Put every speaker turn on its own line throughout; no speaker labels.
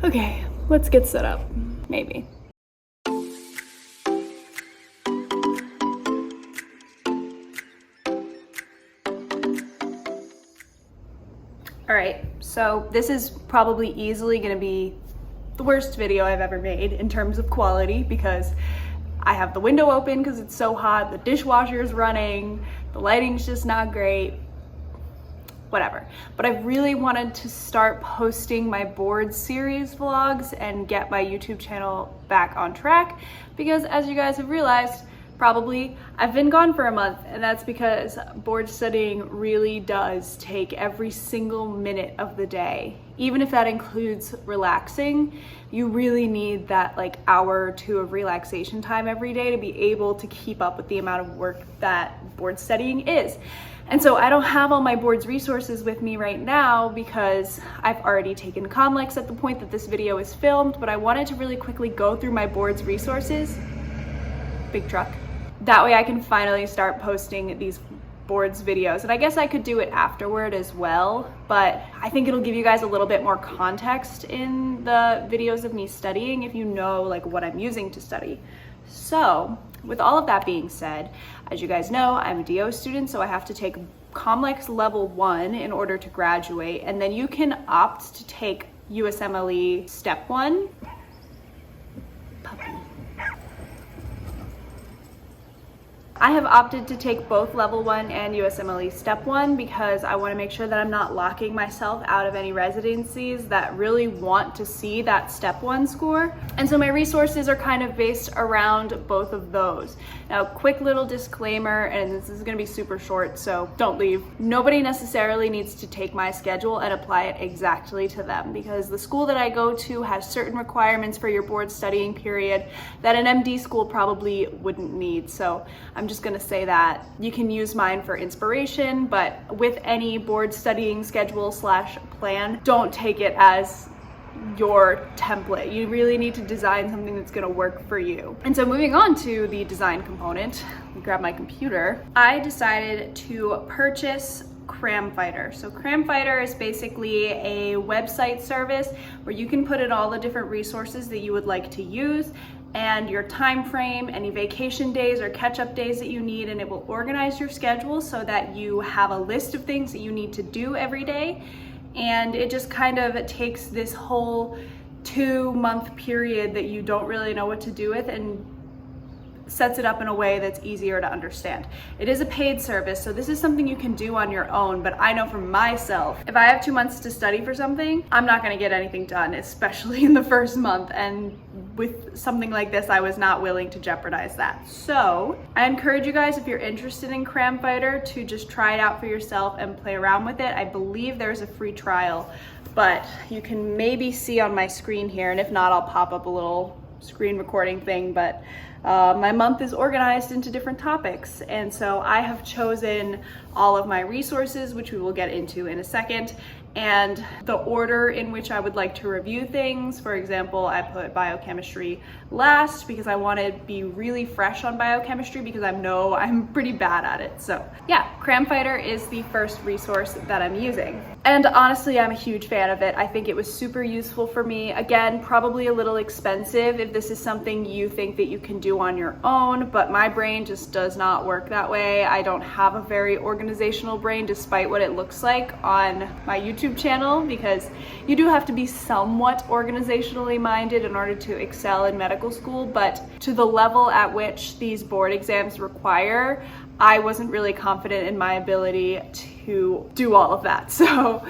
Okay, let's get set up, maybe. All right, so this is probably easily gonna be the worst video I've ever made in terms of quality because I have the window open because it's so hot, the dishwasher is running, the lighting's just not great, whatever. But I really wanted to start posting my board series vlogs and get my YouTube channel back on track because, as you guys have realized, probably, I've been gone for a month, and that's because board studying really does take every single minute of the day. Even if that includes relaxing, you really need that like hour or two of relaxation time every day to be able to keep up with the amount of work that board studying is. And so I don't have all my board's resources with me right now because I've already taken COMLEX at the point that this video is filmed, but I wanted to really quickly go through my board's resources. Big truck. That way I can finally start posting these boards videos. And I guess I could do it afterward as well, but I think it'll give you guys a little bit more context in the videos of me studying if you know like what I'm using to study. So with all of that being said, as you guys know, I'm a DO student, so I have to take COMLEX level 1 in order to graduate, and then you can opt to take USMLE step 1. Puppy. I have opted to take both level 1 and USMLE step 1 because I want to make sure that I'm not locking myself out of any residencies that really want to see that step 1 score. And so my resources are kind of based around both of those. Now, quick little disclaimer, and this is going to be super short, so don't leave. Nobody necessarily needs to take my schedule and apply it exactly to them because the school that I go to has certain requirements for your board studying period that an MD school probably wouldn't need. So I'm just gonna say that you can use mine for inspiration, but with any board studying schedule / plan, don't take it as your template. You really need to design something that's gonna work for you. And so moving on to the design component, grab my computer, I decided to purchase CRAMFIGHTER. So CRAMFIGHTER is basically a website service where you can put in all the different resources that you would like to use and your time frame, any vacation days or catch-up days that you need, and it will organize your schedule so that you have a list of things that you need to do every day. And it just kind of takes this whole 2-month period that you don't really know what to do with and sets it up in a way that's easier to understand. It is a paid service, so this is something you can do on your own, but I know for myself, if I have 2 months to study for something, I'm not gonna get anything done, especially in the first month, and with something like this, I was not willing to jeopardize that. So I encourage you guys, if you're interested in CRAMFIGHTER, to just try it out for yourself and play around with it. I believe there's a free trial, but you can maybe see on my screen here, and if not, I'll pop up a little screen recording thing, but my month is organized into different topics, and so I have chosen all of my resources, which we will get into in a second, and the order in which I would like to review things. For example, I put biochemistry last because I want to be really fresh on biochemistry because I know I'm pretty bad at it. So yeah, CRAMFIGHTER is the first resource that I'm using. And honestly, I'm a huge fan of it. I think it was super useful for me. Again, probably a little expensive if this is something you think that you can do on your own, but my brain just does not work that way. I don't have a very organizational brain despite what it looks like on my YouTube channel, because you do have to be somewhat organizationally minded in order to excel in medical school, but to the level at which these board exams require, I wasn't really confident in my ability to do all of that. So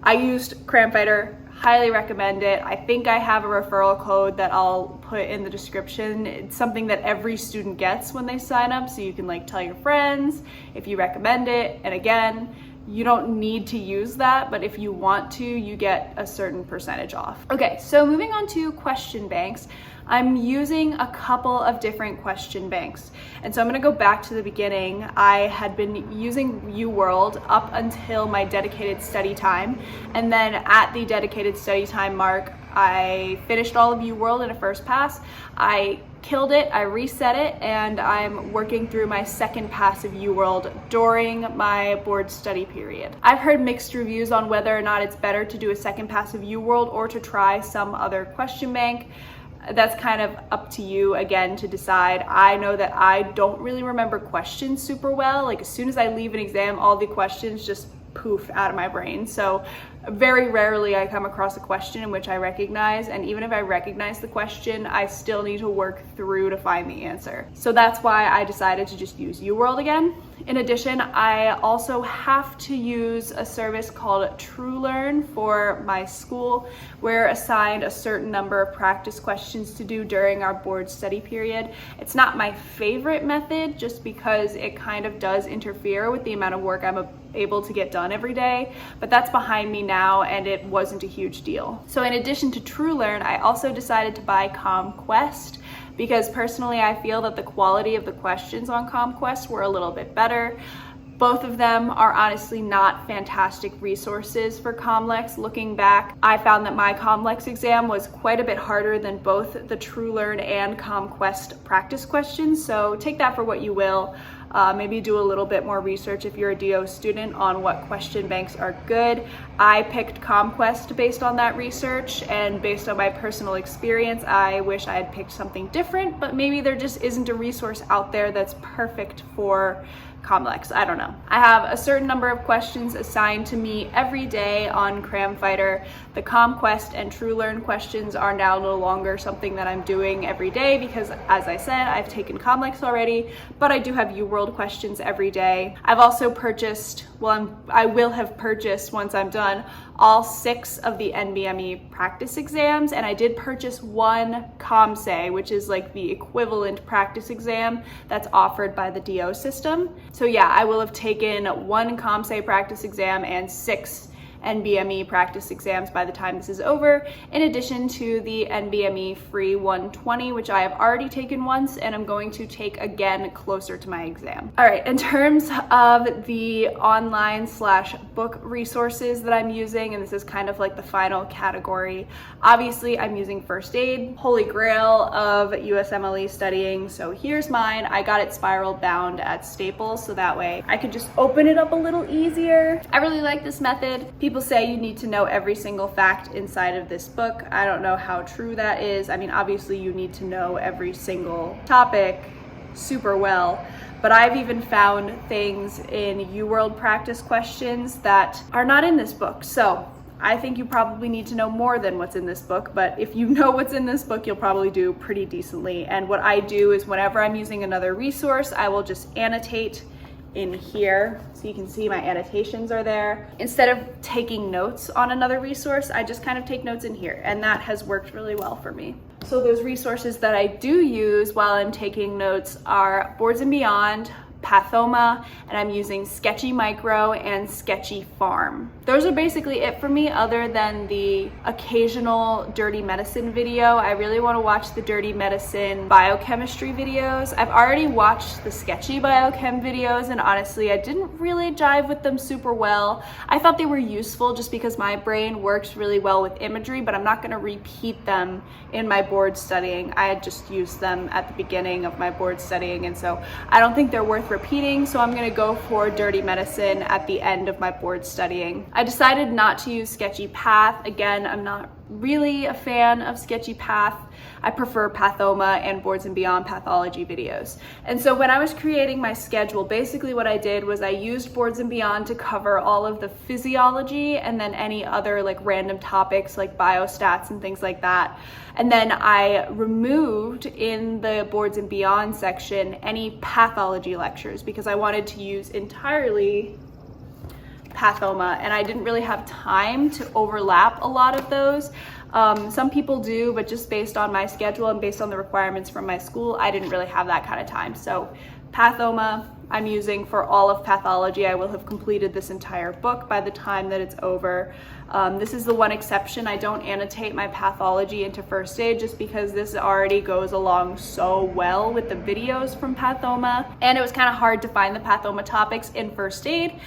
I used CRAMFIGHTER, highly recommend it. I think I have a referral code that I'll put in the description. It's something that every student gets when they sign up, so you can like tell your friends if you recommend it. And again, you don't need to use that, but if you want to, you get a certain percentage off. Okay, so moving on to question banks. I'm using a couple of different question banks. And so I'm gonna go back to the beginning. I had been using UWorld up until my dedicated study time. And then at the dedicated study time mark, I finished all of UWorld in a first pass. I killed it. I reset it, and I'm working through my second pass of UWorld during my board study period. I've heard mixed reviews on whether or not it's better to do a second pass of UWorld or to try some other question bank. That's kind of up to you again to decide. I know that I don't really remember questions super well. Like as soon as I leave an exam, all the questions just poof out of my brain. So very rarely I come across a question in which I recognize, and even if I recognize the question, I still need to work through to find the answer. So that's why I decided to just use UWorld again. In addition, I also have to use a service called TrueLearn for my school. We're assigned a certain number of practice questions to do during our board study period. It's not my favorite method just because it kind of does interfere with the amount of work I'm able to get done every day, but that's behind me now and it wasn't a huge deal. So in addition to TrueLearn, I also decided to buy ComQuest because personally I feel that the quality of the questions on ComQuest were a little bit better. Both of them are honestly not fantastic resources for COMLEX. Looking back, I found that my COMLEX exam was quite a bit harder than both the TrueLearn and ComQuest practice questions, so take that for what you will. Maybe do a little bit more research if you're a DO student on what question banks are good. I picked ComQuest based on that research, and based on my personal experience, I wish I had picked something different, but maybe there just isn't a resource out there that's perfect for COMLEX. I don't know. I have a certain number of questions assigned to me every day on CRAMFIGHTER. The ComQuest and TrueLearn questions are now no longer something that I'm doing every day because, as I said, I've taken COMLEX already, but I do have UWorld questions every day. I've also purchased, I will have purchased once I'm done, all 6 of the NBME practice exams, and I did purchase one COMSE, which is like the equivalent practice exam that's offered by the DO system. So yeah, I will have taken one COMSE practice exam and 6 NBME practice exams by the time this is over, in addition to the NBME Free 120, which I have already taken once and I'm going to take again closer to my exam. All right, in terms of the online/book resources that I'm using, and this is kind of like the final category, obviously I'm using First Aid, holy grail of USMLE studying. So here's mine. I got it spiral bound at Staples, so that way I could just open it up a little easier. I really like this method. People say you need to know every single fact inside of this book. I don't know how true that is. I mean, obviously you need to know every single topic super well, but I've even found things in UWorld practice questions that are not in this book. So I think you probably need to know more than what's in this book, but if you know what's in this book, you'll probably do pretty decently. And what I do is whenever I'm using another resource, I will just annotate in here, so you can see my annotations are there. Instead of taking notes on another resource, I just kind of take notes in here, and that has worked really well for me. So those resources that I do use while I'm taking notes are Boards and Beyond, Pathoma, and I'm using Sketchy Micro and Sketchy Farm. Those are basically it for me, other than the occasional Dirty Medicine video. I really want to watch the Dirty Medicine biochemistry videos. I've already watched the Sketchy Biochem videos, and honestly, I didn't really jive with them super well. I thought they were useful just because my brain works really well with imagery, but I'm not going to repeat them in my board studying. I had just used them at the beginning of my board studying, and so I don't think they're worth repeating, so I'm going to go for Dirty Medicine at the end of my board studying. I decided not to use Sketchy Path. Again, I'm not really a fan of Sketchy Path. I prefer Pathoma and Boards and Beyond pathology videos. And so when I was creating my schedule, basically what I did was I used Boards and Beyond to cover all of the physiology and then any other like random topics like biostats and things like that. And then I removed in the Boards and Beyond section any pathology lectures because I wanted to use entirely Pathoma, and I didn't really have time to overlap a lot of those. Some people do, but just based on my schedule and based on the requirements from my school, I didn't really have that kind of time. So Pathoma I'm using for all of pathology. I will have completed this entire book by the time that it's over. This is the one exception. I don't annotate my pathology into First Aid just because this already goes along so well with the videos from Pathoma. And it was kind of hard to find the Pathoma topics in First Aid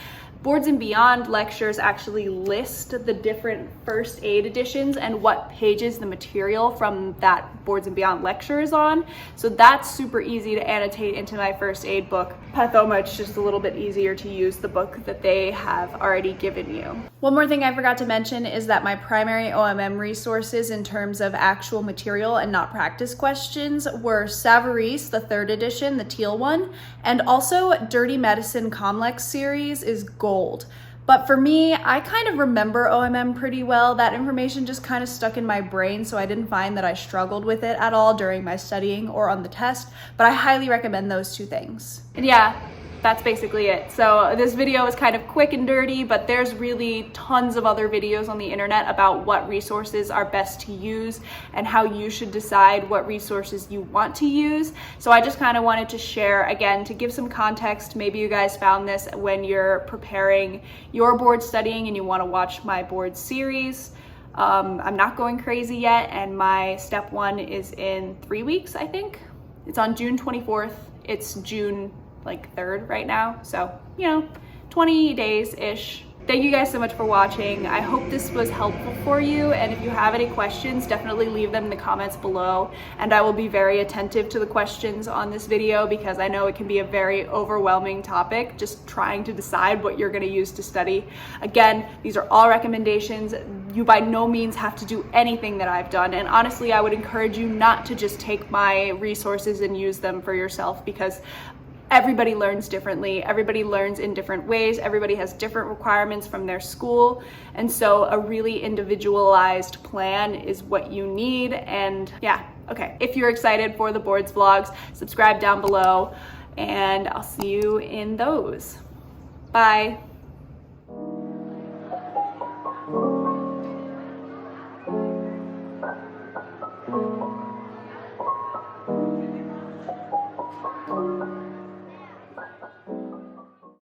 Boards and Beyond lectures actually list the different first aid editions and what pages the material from that Boards and Beyond lecture is on. So that's super easy to annotate into my first aid book. Pathoma, it's just a little bit easier to use the book that they have already given you. One more thing I forgot to mention is that my primary OMM resources in terms of actual material and not practice questions were Savarese, the 3rd edition, the teal one, and also Dirty Medicine COMLEX series is gold. But for me, I kind of remember OMM pretty well. That information just kind of stuck in my brain, so I didn't find that I struggled with it at all during my studying or on the test, but I highly recommend those 2 things. And yeah, that's basically it. So this video is kind of quick and dirty, but there's really tons of other videos on the internet about what resources are best to use and how you should decide what resources you want to use. So I just kind of wanted to share, again, to give some context. Maybe you guys found this when you're preparing your board studying and you want to watch my board series. I'm not going crazy yet, and my step 1 is in 3 weeks, I think. It's on June 24th. It's June 3rd right now, so 20 days-ish. Thank you guys so much for watching. I hope this was helpful for you, and if you have any questions, definitely leave them in the comments below, and I will be very attentive to the questions on this video because I know it can be a very overwhelming topic, just trying to decide what you're going to use to study. Again, these are all recommendations. You by no means have to do anything that I've done, and honestly, I would encourage you not to just take my resources and use them for yourself, because everybody learns differently. Everybody learns in different ways. Everybody has different requirements from their school. And so a really individualized plan is what you need. And yeah, okay. If you're excited for the boards vlogs, subscribe down below and I'll see you in those. Bye.